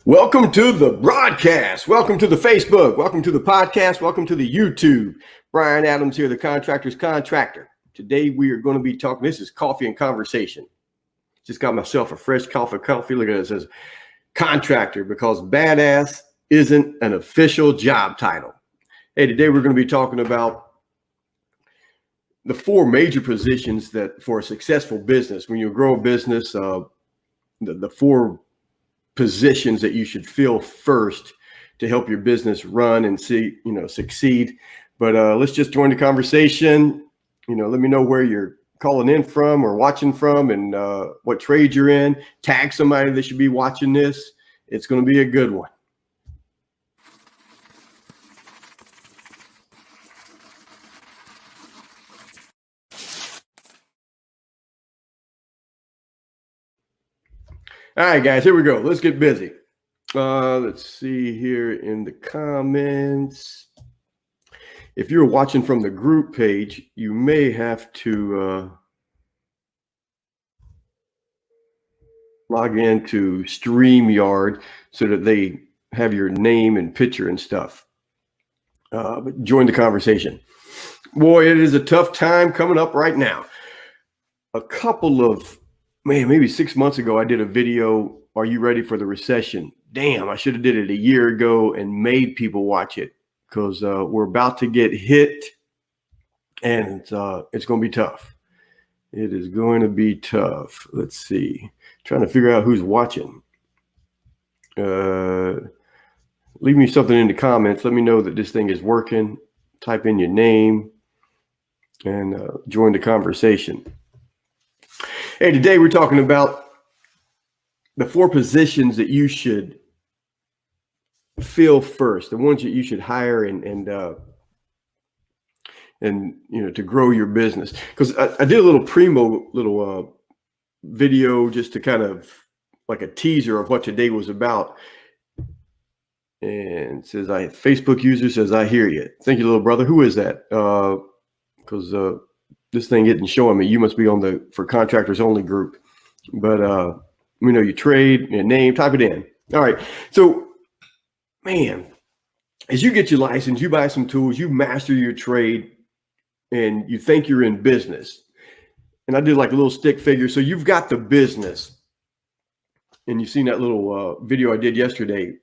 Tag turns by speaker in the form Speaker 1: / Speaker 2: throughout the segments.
Speaker 1: Welcome to the broadcast. Welcome to the Facebook. Welcome to the podcast. Welcome to the YouTube. Brian Adams here, the Contractors Contractor. Today we are going to be talking, this is Coffee and Conversation. Just got myself a fresh coffee. Look at it, it says Contractor because badass isn't an official job title. Hey, today we're going to be talking about the four major positions that for a successful business, when you grow a business, the four positions that you should fill first to help your business run and succeed. But let's just join the conversation. Let me know where you're calling in from or watching from and what trade you're in. Tag somebody that should be watching this. It's going to be a good one. All right, guys, here we go. Let's get busy. Let's see here in the comments. If you're watching from the group page, you may have to log into StreamYard so that they have your name and picture and stuff. But join the conversation. Boy, it is a tough time coming up right now. Maybe 6 months ago, I did a video, Are You Ready for the Recession? Damn, I should have did it a year ago and made people watch it because we're about to get hit and it's going to be tough. It is going to be tough. Let's see. Trying to figure out who's watching. Leave me something in the comments. Let me know that this thing is working. Type in your name and join the conversation. Hey, today we're talking about the four positions that you should fill first, the ones that you should hire and to grow your business. Because I did a little video just to kind of like a teaser of what today was about. And it says, Facebook user says, I hear you. Thank you, little brother. Who is that? Because this thing isn't showing me. You must be on the for contractors only group. But we know you trade, your name, type it in. All right. So, man, as you get your license, you buy some tools, you master your trade, and you think you're in business. And I did like a little stick figure. So you've got the business. And you've seen that little video I did yesterday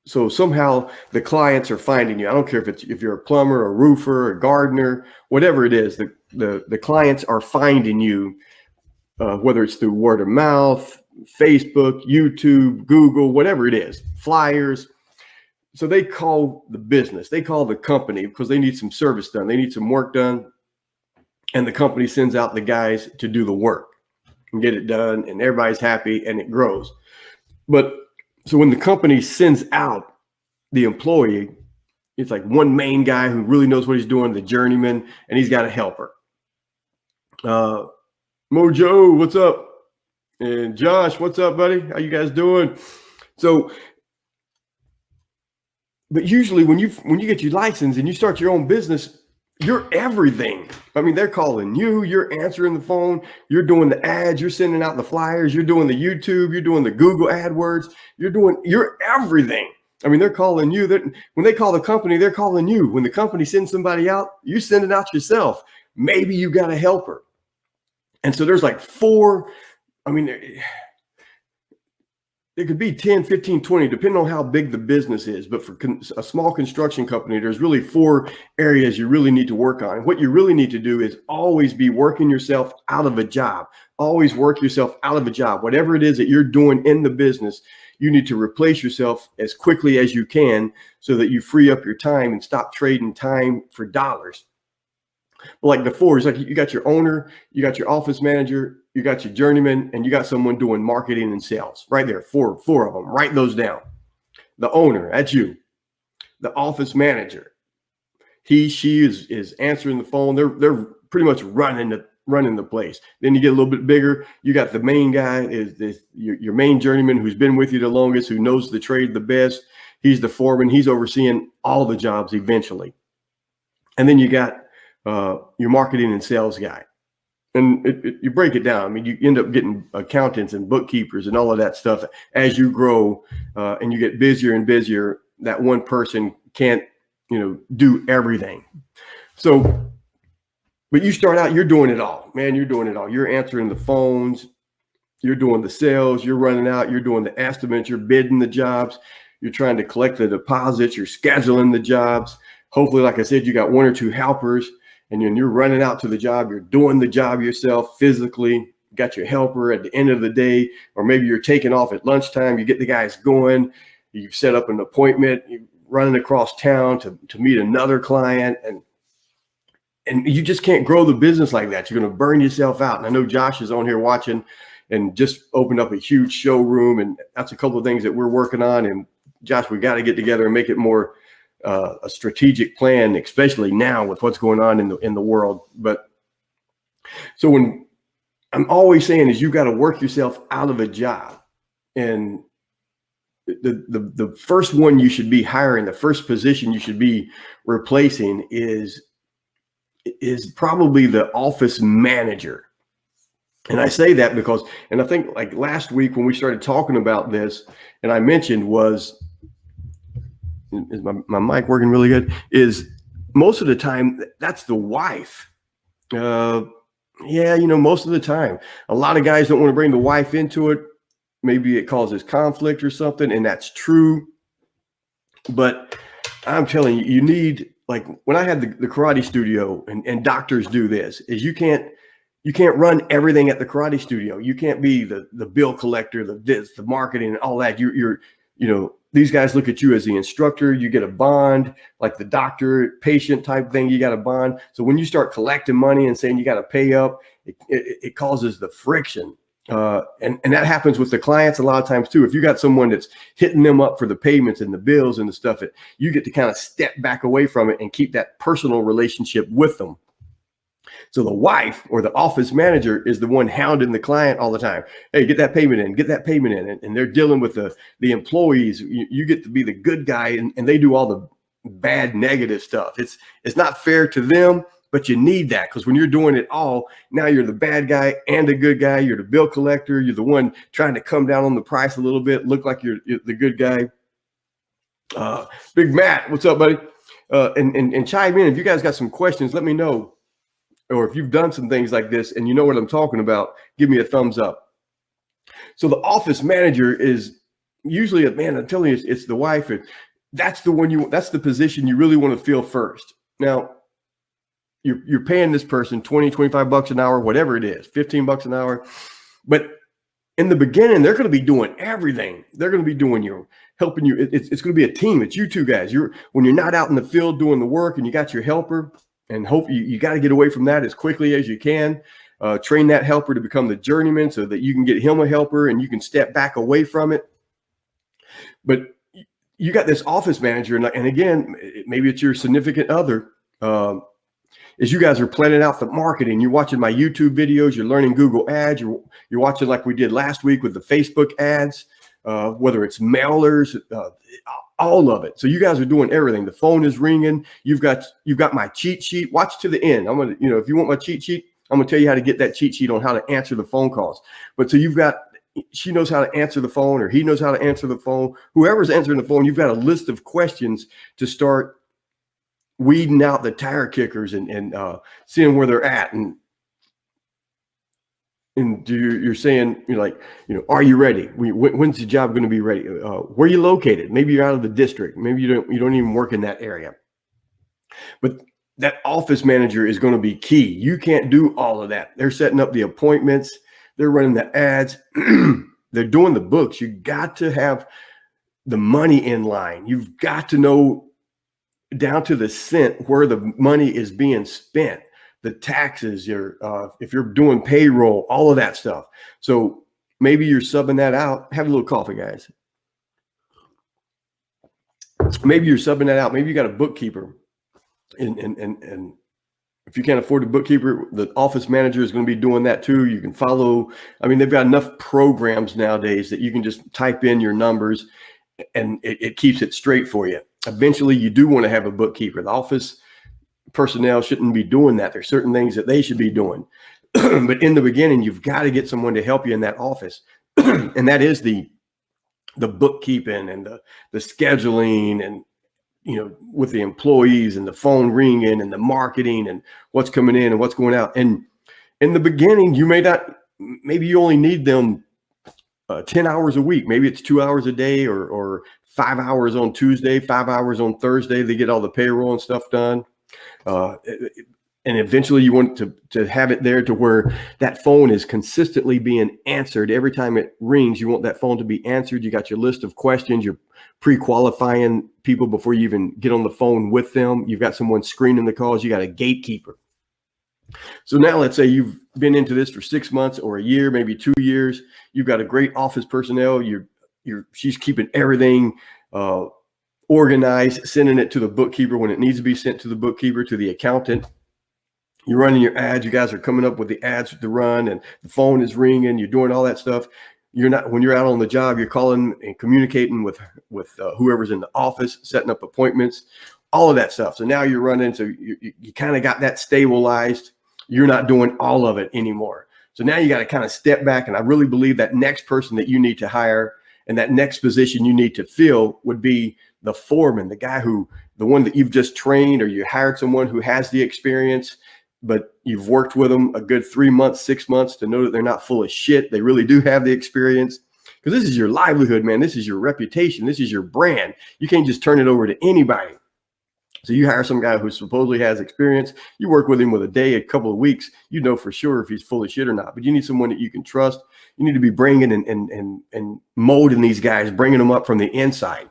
Speaker 1: so somehow the clients are finding you. I don't care if you're a plumber, a roofer, a gardener, whatever it is, the clients are finding you, whether it's through word of mouth, Facebook, YouTube, Google, whatever it is, flyers. So they call the business, they call the company because they need some service done. They need some work done. And the company sends out the guys to do the work and get it done. And everybody's happy and it grows. So when the company sends out the employee, it's like one main guy who really knows what he's doing, the journeyman, and he's got a helper. Mojo, what's up? And Josh, what's up, buddy? How you guys doing? So, but usually when you get your license and you start your own business, you're everything. I mean, they're calling you, you're answering the phone, you're doing the ads, you're sending out the flyers, you're doing the YouTube, you're doing the Google AdWords, you're everything. I mean, they're calling you. When they call the company, they're calling you. When the company sends somebody out, you send it out yourself. Maybe you got a helper. And so there's like four, I mean, it could be 10, 15, 20, depending on how big the business is. But for a small construction company, there's really four areas you really need to work on. What you really need to do is always be working yourself out of a job. Always work yourself out of a job. Whatever it is that you're doing in the business, you need to replace yourself as quickly as you can so that you free up your time and stop trading time for dollars. But like the four, it's like you got your owner, you got your office manager, you got your journeyman, and you got someone doing marketing and sales. Right there, four of them. Write those down. The owner, that's you. The office manager, she is answering the phone. They're pretty much running the place. Then you get a little bit bigger. You got the main guy, is your main journeyman who's been with you the longest, who knows the trade the best. He's the foreman. He's overseeing all the jobs eventually. And then you got your marketing and sales guy. And you break it down. I mean, you end up getting accountants and bookkeepers and all of that stuff as you grow, and you get busier and busier. That one person can't, do everything. So, but you start out, you're doing it all, man. You're doing it all. You're answering the phones. You're doing the sales. You're running out. You're doing the estimates. You're bidding the jobs. You're trying to collect the deposits. You're scheduling the jobs. Hopefully, like I said, you got one or two helpers. And then you're running out to the job, you're doing the job yourself physically, got your helper at the end of the day, or maybe you're taking off at lunchtime, you get the guys going, you've set up an appointment, you're running across town to meet another client, and you just can't grow the business like that. You're going to burn yourself out. And I know Josh is on here watching and just opened up a huge showroom, and that's a couple of things that we're working on. And Josh, we got to get together and make it more a strategic plan, especially now with what's going on in the world. But so when I'm always saying is you got to work yourself out of a job, and the first one you should be hiring, the first position you should be replacing is probably the office manager. And I say that because, and I think like last week when we started talking about this, and I mentioned was, is my mic working really good? Is most of the time that's the wife. Most of the time, a lot of guys don't want to bring the wife into it. Maybe it causes conflict or something, and that's true. But I'm telling you, you need, like when I had the karate studio, and doctors do this, is you can't run everything at the karate studio. You can't be the bill collector, the marketing and all that. These guys look at you as the instructor. You get a bond, like the doctor patient type thing. You got a bond. So when you start collecting money and saying you got to pay up, it causes the friction. And that happens with the clients a lot of times too. If you got someone that's hitting them up for the payments and the bills and the stuff, you get to kind of step back away from it and keep that personal relationship with them. So the wife or the office manager is the one hounding the client all the time. Hey, get that payment in, get that payment in. And they're dealing with the employees. You get to be the good guy, and they do all the bad, negative stuff. It's not fair to them, but you need that, because when you're doing it all, now you're the bad guy and the good guy. You're the bill collector. You're the one trying to come down on the price a little bit, look like you're the good guy. Big Matt, what's up, buddy? And chime in. If you guys got some questions, let me know. Or if you've done some things like this and you know what I'm talking about, give me a thumbs up. So the office manager is usually I'm telling you, it's the wife. That's the position you really want to fill first. Now, you're paying this person 20, 25 bucks an hour, whatever it is, 15 bucks an hour. But in the beginning, they're going to be doing everything. They're going to be doing helping you. It's going to be a team. It's you two guys. When you're not out in the field doing the work and you got your helper, and hope you got to get away from that as quickly as you can. Train that helper to become the journeyman so that you can get him a helper and you can step back away from it. But you got this office manager, and again, maybe it's your significant other. As you guys are planning out the marketing, you're watching my YouTube videos, you're learning Google ads, you're watching like we did last week with the Facebook ads, whether it's mailers, all of it. So you guys are doing everything. The phone is ringing. You've got my cheat sheet. Watch to the end. I'm going to, if you want my cheat sheet, I'm going to tell you how to get that cheat sheet on how to answer the phone calls. But so she knows how to answer the phone, or he knows how to answer the phone. Whoever's answering the phone, you've got a list of questions to start weeding out the tire kickers and seeing where they're at. And you're saying, are you ready? When's the job going to be ready? Where are you located? Maybe you're out of the district. Maybe you don't even work in that area. But that office manager is going to be key. You can't do all of that. They're setting up the appointments. They're running the ads. They're doing the books. You got to have the money in line. You've got to know down to the cent where the money is being spent. The taxes, if you're doing payroll, all of that stuff. So maybe you're subbing that out. Have a little coffee, guys. Maybe you're subbing that out. Maybe you got a bookkeeper, and if you can't afford a bookkeeper, the office manager is going to be doing that too. You can follow. I mean, they've got enough programs nowadays that you can just type in your numbers, and it keeps it straight for you. Eventually, you do want to have a bookkeeper. The office personnel shouldn't be doing that. There's certain things that they should be doing. But in the beginning, you've got to get someone to help you in that office. And that is the bookkeeping and the scheduling, and with the employees and the phone ringing and the marketing and what's coming in and what's going out. And in the beginning, maybe you only need them 10 hours a week. Maybe it's 2 hours a day, or 5 hours on Tuesday, 5 hours on Thursday. They get all the payroll and stuff done. And eventually you want to have it there to where that phone is consistently being answered. Every time it rings, you want that phone to be answered. You got your list of questions. You're pre-qualifying people before you even get on the phone with them. You've got someone screening the calls. You got a gatekeeper. So now let's say you've been into this for 6 months or a year, maybe 2 years. You've got a great office personnel. She's keeping everything organized, sending it to the bookkeeper when it needs to be sent to the bookkeeper, to the accountant. You're running your ads. You guys are coming up with the ads to run, and the phone is ringing. You're doing all that stuff. When you're out on the job, you're calling and communicating with whoever's in the office, setting up appointments, all of that stuff. So now you're running. So you kind of got that stabilized. You're not doing all of it anymore. So now you got to kind of step back. And I really believe that next person that you need to hire and that next position you need to fill would be the foreman, the one that you've just trained, or you hired someone who has the experience, but you've worked with them a good 3 months, 6 months to know that they're not full of shit. They really do have the experience, because this is your livelihood, man. This is your reputation. This is your brand. You can't just turn it over to anybody. So you hire some guy who supposedly has experience. You work with him with a day, a couple of weeks. You know for sure if he's full of shit or not. But you need someone that you can trust. You need to be bringing and molding these guys, bringing them up from the inside.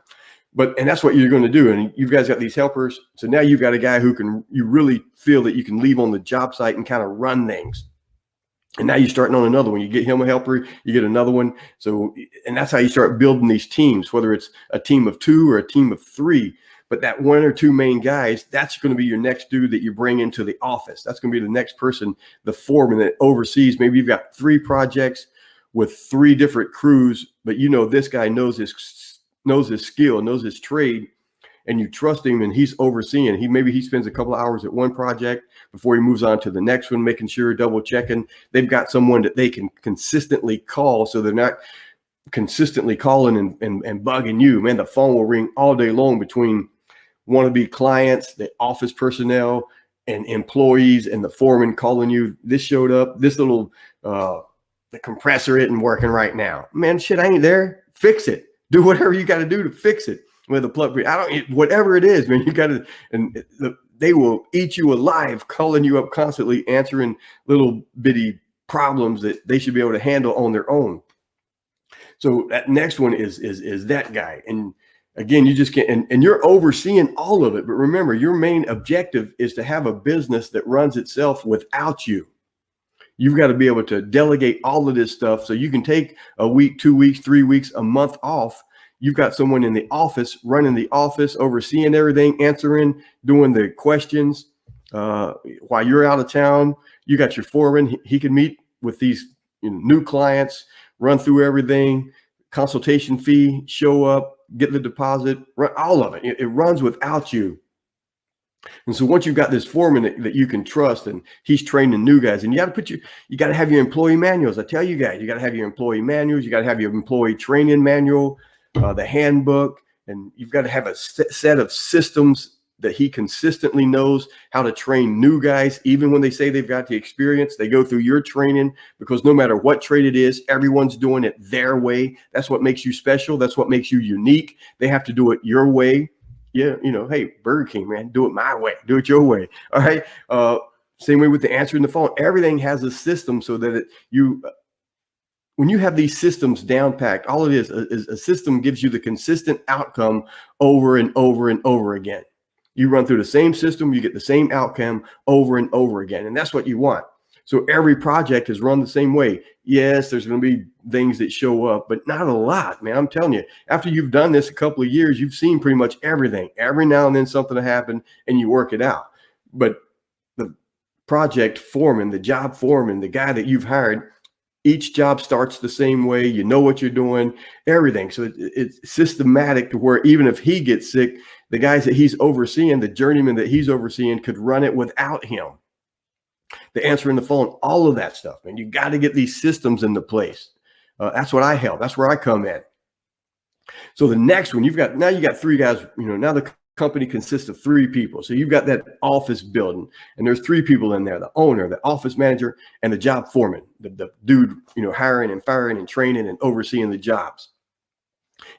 Speaker 1: And that's what you're going to do. And you guys got these helpers. So now you've got a guy you really feel that you can leave on the job site and kind of run things. And now you're starting on another one. You get him a helper, you get another one. So, and that's how you start building these teams, whether it's a team of 2 or a team of 3. But that 1 or 2 main guys, that's going to be your next dude that you bring into the office. That's going to be the next person, the foreman that oversees. Maybe you've got 3 projects with 3 different crews, but this guy knows his skill, knows his trade, and you trust him, and he's overseeing. Maybe he spends a couple of hours at one project before he moves on to the next one, making sure, double checking. They've got someone that they can consistently call, so they're not consistently calling and bugging you. Man, the phone will ring all day long between wannabe clients, the office personnel, and employees, and the foreman calling you. This showed up. This little the compressor isn't working right now. Man, shit, I ain't there. Fix it. Do whatever you got to do to fix it. With a plug, whatever it is, man, you got to, and they will eat you alive, calling you up constantly, answering little bitty problems that they should be able to handle on their own. So that next one is that guy. And again, you just can't, and you're overseeing all of it. But remember, your main objective is to have a business that runs itself without you. You've got to be able to delegate all of this stuff so you can take a week, 2 weeks, 3 weeks, a month off. You've got someone in the office, running the office, overseeing everything, answering, doing the questions. While you're out of town, you got your foreman. He can meet with these new clients, run through everything, consultation fee, show up, get the deposit, run all of it. It runs without you. And so once you've got this foreman that you can trust, and he's training new guys, and you got to have your employee manuals. I tell you guys, you got to have your employee manuals. You got to have your employee training manual, the handbook, and you've got to have a set of systems that he consistently knows how to train new guys. Even when they say they've got the experience, they go through your training, because no matter what trade it is, everyone's doing it their way. That's what makes you special. That's what makes you unique. They have to do it your way. Yeah, hey, Burger King, man, do it my way. Do it your way. All right. Same way with the answering the phone. Everything has a system so that when you have these systems down packed, all it is a system gives you the consistent outcome over and over and over again. You run through the same system, you get the same outcome over and over again. And that's what you want. So every project is run the same way. Yes, there's going to be things that show up, but not a lot, man. I'm telling you, after you've done this a couple of years, you've seen pretty much everything. Every now and then something will happen and you work it out. But the project foreman, the job foreman, the guy that you've hired, each job starts the same way. You know what you're doing, everything. So it's systematic to where even if he gets sick, the guys that he's overseeing, the journeyman that he's overseeing, could run it without him. the answering the phone, all of that stuff, man. You got to get these systems into place. That's what I help. That's where I come in. So the next one, you got 3 guys, now the company consists of 3 people. So you've got that office building, and there's 3 people in there: the owner, the office manager, and the job foreman, the dude, hiring and firing and training and overseeing the jobs.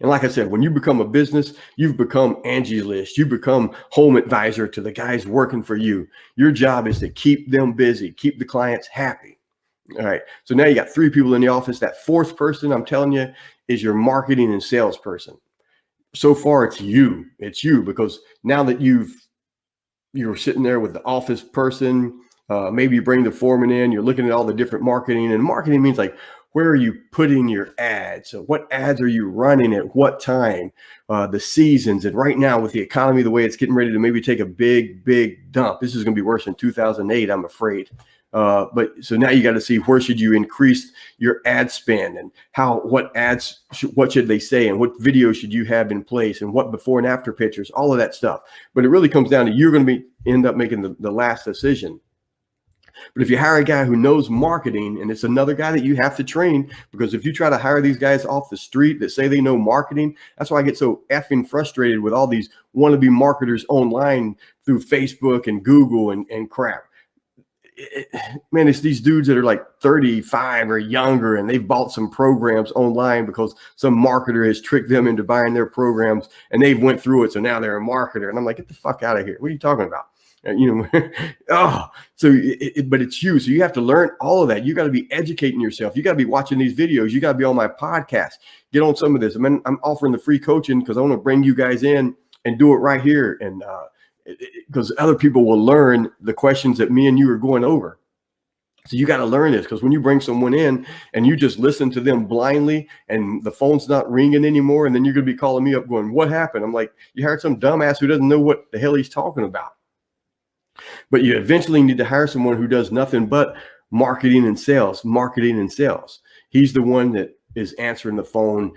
Speaker 1: And like I said, when you become a business, you've become Angie's List. You become home advisor to the guys working for you. Your job is to keep them busy, keep the clients happy. All right. So now you got 3 people in the office. That 4th person, I'm telling you, is your marketing and sales person. So far, it's you. It's you, because now that you're sitting there with the office person, maybe you bring the foreman in, you're looking at all the different marketing, and marketing means like, where are you putting your ads? So what ads are you running at what time, the seasons? And right now with the economy, the way it's getting ready to maybe take a big, big dump, this is going to be worse than 2008, I'm afraid. But so now you got to see, where should you increase your ad spend, and what should they say, and what video should you have in place, and what before and after pictures, all of that stuff. But it really comes down to, you're going to end up making the last decision. But if you hire a guy who knows marketing, and it's another guy that you have to train, because if you try to hire these guys off the street that say they know marketing, that's why I get so effing frustrated with all these wannabe marketers online through Facebook and Google and crap. Man, it's these dudes that are like 35 or younger, and they've bought some programs online because some marketer has tricked them into buying their programs, and they've went through it. So now they're a marketer. And I'm like, get the fuck out of here. What are you talking about? But it's you. So you have to learn all of that. You got to be educating yourself. You got to be watching these videos. You got to be on my podcast. Get on some of this. I mean, I'm offering the free coaching because I want to bring you guys in and do it right here. And, because other people will learn the questions that me and you are going over. So you got to learn this, because when you bring someone in and you just listen to them blindly and the phone's not ringing anymore, and then you're going to be calling me up going, what happened? I'm like, you hired some dumbass who doesn't know what the hell he's talking about. But you eventually need to hire someone who does nothing but marketing and sales. He's the one that is answering the phone.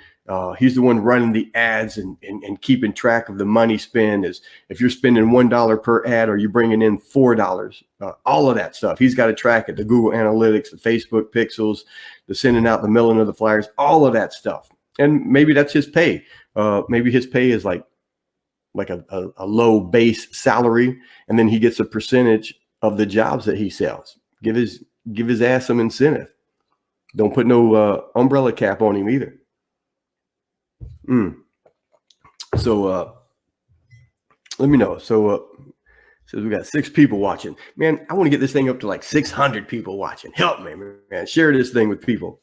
Speaker 1: He's the one running the ads and keeping track of the money spent. Is if you're spending $1 per ad, or you're bringing in $4, all of that stuff. He's got to track it. The Google Analytics, the Facebook pixels, the sending out, the mailing of the flyers, all of that stuff. And maybe that's his pay. Maybe his pay is like a low base salary, and then he gets a percentage of the jobs that he sells. Give his ass some incentive. Don't put no umbrella cap on him either. So let me know. So we got 6 people watching. Man, I want to get this thing up to like 600 people watching. Help me, man. Share this thing with people.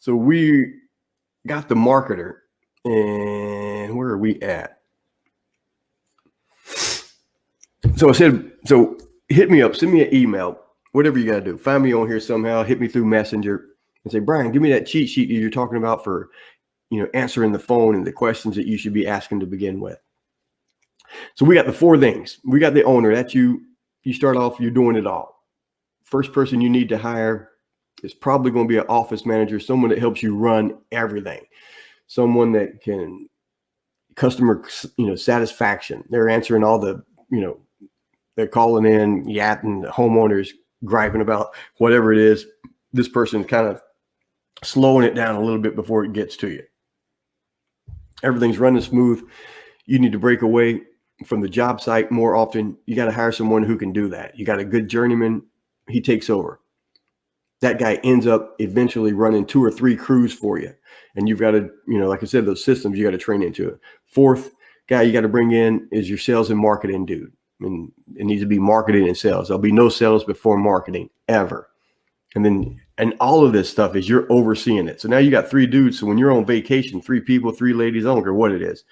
Speaker 1: So we got the marketer, and where are we at? So I said, so hit me up, send me an email, whatever you got to do. Find me on here somehow, hit me through Messenger and say, Brian, give me that cheat sheet you're talking about for, answering the phone and the questions that you should be asking to begin with. So we got the 4 things. We got the owner. That's you. You start off, you're doing it all. First person you need to hire is probably going to be an office manager, someone that helps you run everything. Someone that can customer, satisfaction. They're answering all the, they're calling in, yapping, the homeowners griping about whatever it is. This person's kind of slowing it down a little bit before it gets to you. Everything's running smooth. You need to break away from the job site more often. You got to hire someone who can do that. You got a good journeyman. He takes over. That guy ends up eventually running 2 or 3 crews for you. And you've got to, like I said, those systems, you got to train into it. 4th guy you got to bring in is your sales and marketing dude. And it needs to be marketing and sales. There'll be no sales before marketing ever. And all of this stuff is you're overseeing it. So now you got 3 dudes. So when you're on vacation, 3 people, 3 ladies, I don't care what it is,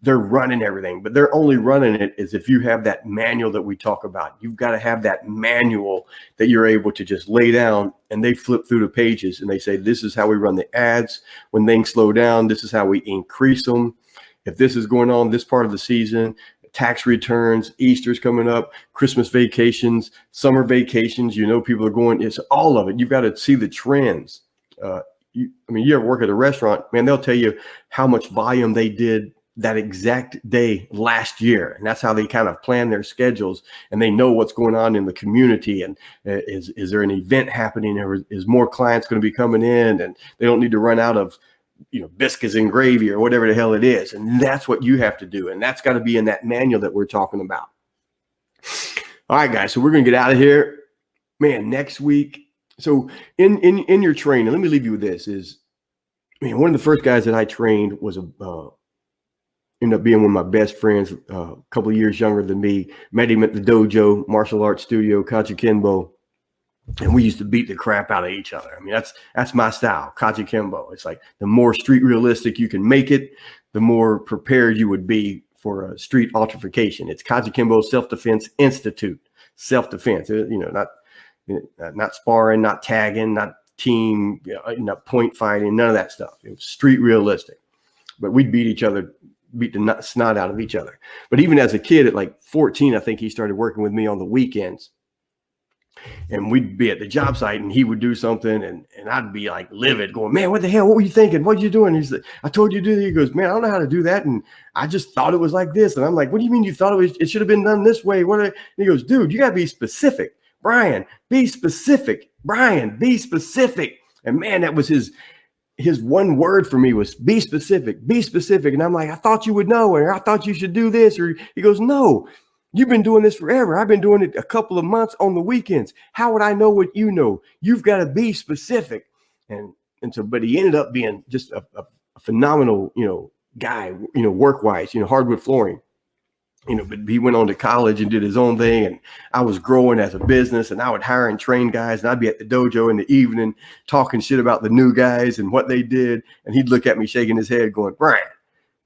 Speaker 1: they're running everything, but they're only running it as if you have that manual that we talk about. You've got to have that manual that you're able to just lay down, and they flip through the pages and they say, this is how we run the ads. When things slow down, this is how we increase them. If this is going on this part of the season, tax returns, Easter's coming up, Christmas vacations, summer vacations, people are going, it's all of it. You've got to see the trends. You ever work at a restaurant, man, they'll tell you how much volume they did that exact day last year. And that's how they kind of plan their schedules, and they know what's going on in the community. And is there an event happening, or is more clients going to be coming in, and they don't need to run out of, biscuits and gravy or whatever the hell it is. And that's what you have to do. And that's got to be in that manual that we're talking about. All right, guys. So we're going to get out of here, man, next week. So in your training, let me leave you with this is, one of the first guys that I trained was ended up being one of my best friends, a couple of years younger than me. Met him at the dojo, martial arts studio, Kachikembo. And we used to beat the crap out of each other. I mean, that's my style, Kachikembo. It's like the more street realistic you can make it, the more prepared you would be for a street altercation. It's Kachikembo Self-Defense Institute. Self-defense, not sparring, not tagging, not team, not point fighting, none of that stuff. It was street realistic. But we'd beat the snot out of each other. But even as a kid at like 14, I think he started working with me on the weekends. And we'd be at the job site, and he would do something, and I'd be like livid, going, "Man, what the hell? What were you thinking? What are you doing?" He's like, "I told you to do that." He goes, "Man, I don't know how to do that, and I just thought it was like this." And I'm like, "What do you mean you thought it should have been done this way?" And he goes, "Dude, you gotta be specific, Brian. Be specific, Brian. Be specific." And man, that was his one word for me was be specific, be specific. And I'm like, "I thought you would know, or I thought you should do this." Or he goes, "No. You've been doing this forever. I've been doing it a couple of months on the weekends. How would I know what you know? You've got to be specific." And so, but he ended up being just a phenomenal, guy, work-wise, hardwood flooring, but he went on to college and did his own thing. And I was growing as a business, and I would hire and train guys, and I'd be at the dojo in the evening talking shit about the new guys and what they did. And he'd look at me shaking his head going, "Brian,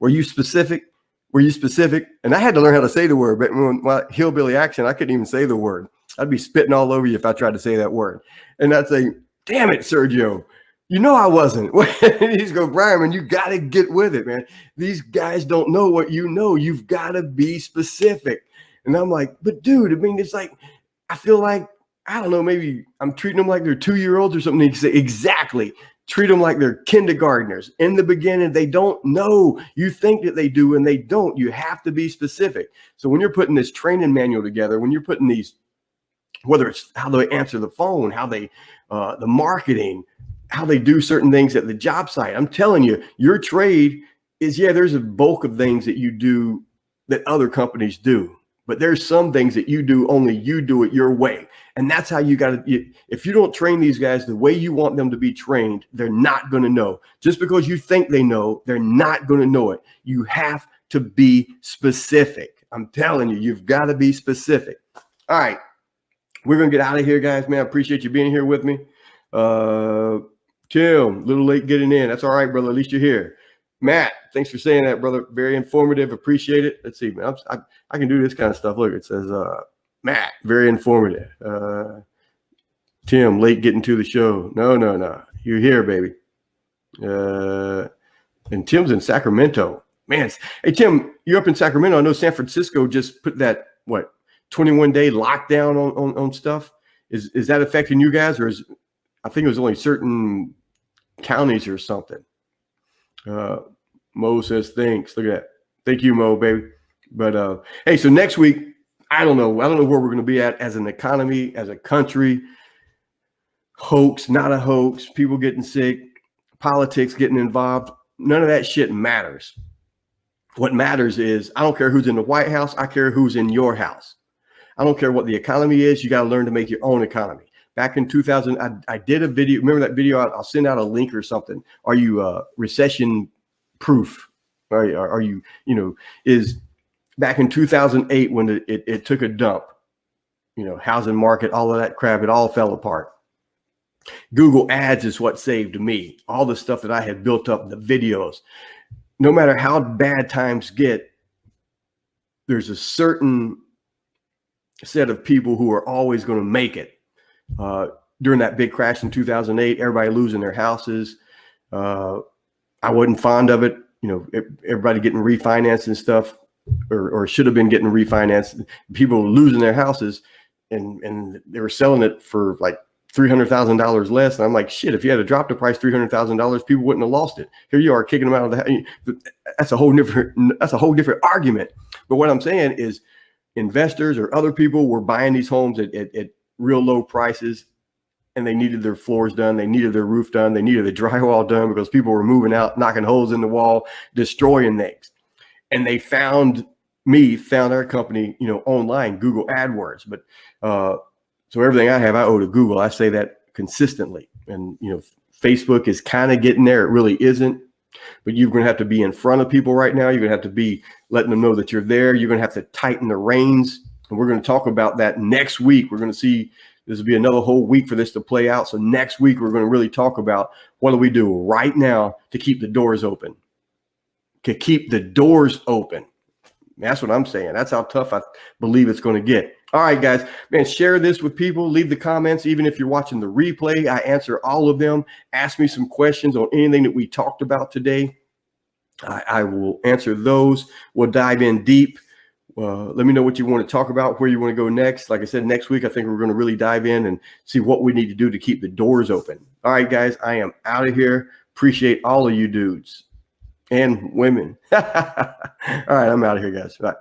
Speaker 1: were you specific? Were you specific?" And I had to learn how to say the word, but when my hillbilly accent, I couldn't even say the word. I'd be spitting all over you if I tried to say that word. And I'd say, "Damn it, Sergio, I wasn't." He's going, "Brian, man, you got to get with it, man. These guys don't know what you know. You've got to be specific." And I'm like, "But dude, it's like, I feel like, I don't know, maybe I'm treating them like they're 2-year-olds or something." He said, "Exactly. Treat them like they're kindergartners. In the beginning, they don't know. You think that they do, and they don't. You have to be specific." So when you're putting this training manual together, when you're putting these, whether it's how they answer the phone, how they, the marketing, how they do certain things at the job site, I'm telling you, your trade is, there's a bulk of things that you do that other companies do. But there's some things that you do, only you do it your way. And that's how you got to, if you don't train these guys the way you want them to be trained, they're not going to know. Just because you think they know, they're not going to know it. You have to be specific. I'm telling you, you've got to be specific. All right. We're going to get out of here, guys, man. I appreciate you being here with me. Tim, a little late getting in. That's all right, brother. At least you're here. Matt, thanks for saying that, brother. Very informative. Appreciate it. Let's see, man. I can do this kind of stuff. Look, it says, Matt, very informative. Tim, late getting to the show. No. You're here, baby. And Tim's in Sacramento. Man, hey, Tim, you're up in Sacramento. I know San Francisco just put that, 21-day lockdown on stuff. Is that affecting you guys? Or I think it was only certain counties or something. Mo says thanks. Look at that. Thank you, Mo, baby. But hey, so next week, I don't know where we're going to be at as an economy, as a country. Hoax, not a hoax. People getting sick, politics getting involved. None of that shit matters. What matters is, I don't care who's in the White House. I care who's in your house. I don't care what the economy is. You got to learn to make your own economy. Back in 2000, I did a video. Remember that video? I'll send out a link or something. Are you recession proof? Are you, is back in 2008 when it took a dump, housing market, all of that crap, it all fell apart. Google ads is what saved me. All the stuff that I had built up, the videos, no matter how bad times get, there's a certain set of people who are always going to make it. During that big crash in 2008, everybody losing their houses. I wasn't fond of it. Everybody getting refinanced and stuff, or should have been getting refinanced. People were losing their houses, and they were selling it for like $300,000 less. And I'm like, shit, if you had to drop the price $300,000, people wouldn't have lost it. Here you are kicking them out of the house. That's a whole different argument. But what I'm saying is investors or other people were buying these homes at real low prices, and they needed their floors done. They needed their roof done. They needed the drywall done because people were moving out, knocking holes in the wall, destroying things. And they found our company, online, Google AdWords. But so everything I have, I owe to Google. I say that consistently. And, Facebook is kind of getting there. It really isn't. But you're going to have to be in front of people right now. You're going to have to be letting them know that you're there. You're going to have to tighten the reins. And we're going to talk about that next week. We're going to see, this will be another whole week for this to play out. So next week, we're going to really talk about what do we do right now to keep the doors open. To keep the doors open. That's what I'm saying. That's how tough I believe it's going to get. All right, guys, man, share this with people. Leave the comments. Even if you're watching the replay, I answer all of them. Ask me some questions on anything that we talked about today. I will answer those. We'll dive in deep. Let me know what you want to talk about, where you want to go next. Like I said, next week, I think we're going to really dive in and see what we need to do to keep the doors open. All right, guys, I am out of here. Appreciate all of you dudes and women. All right, I'm out of here, guys. Bye.